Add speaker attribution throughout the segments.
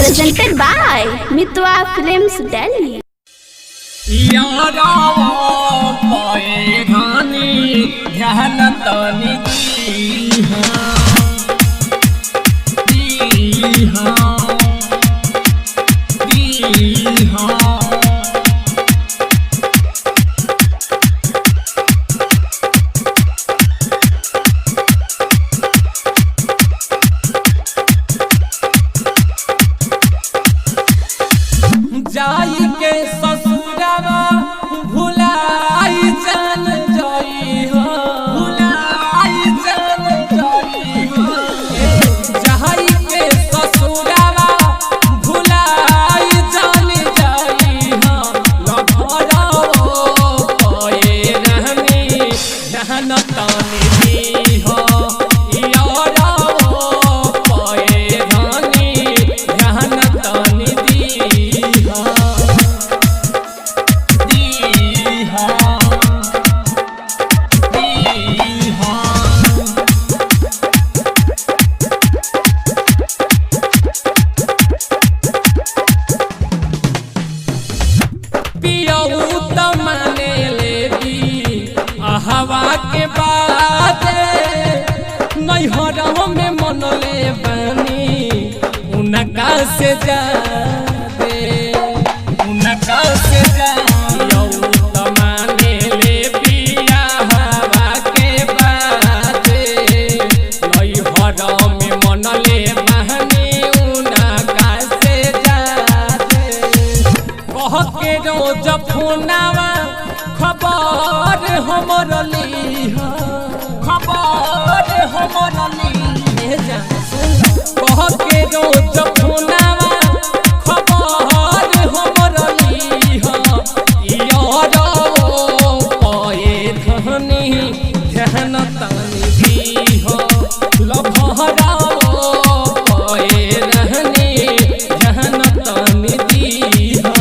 Speaker 1: presented by Mitwa Films Delhi.
Speaker 2: जाई के ससुरवा भुलाई जान जाई हो, भुलाई जान जाई हो। जाई के ससुरवा भुलाई जान जाई हो। लभराओ कोई रहनी रहन तानी दी हो। याराओ कोई रहनी रहन तानी दी हो। हवा के बाद नैहरों में मनले बनी उनका से जादे, उनका से माने ले पिया हवा के बाद नैहरों में मनले बनी उनका से जादे। कह के रोज फोनावा खबर हमर ली, खबर हमर ली। कह के रोज फोनावा खबर हमर ली। यारो पाए धनी ध्यान तानी दी हो। लभराओ पाए रहनी ध्यान तानी दी हो।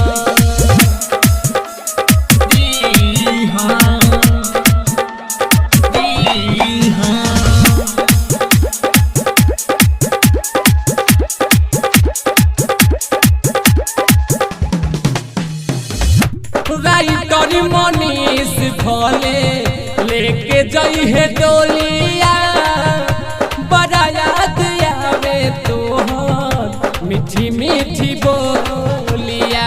Speaker 2: राइटर मनीष भोले लेके जाई है डोलिया। बड़ा याद आवे तोहर मीठी मीठी बोलिया,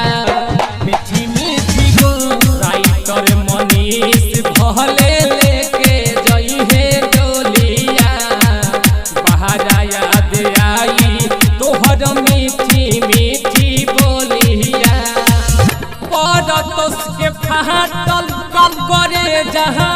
Speaker 2: मीठी मीठी बोल। राइटर मनीष भोले लेके जाई है डोलिया। बड़ा याद आई तोहर मीठी मीठी बोलिया। के फाटल कब करे जहाँ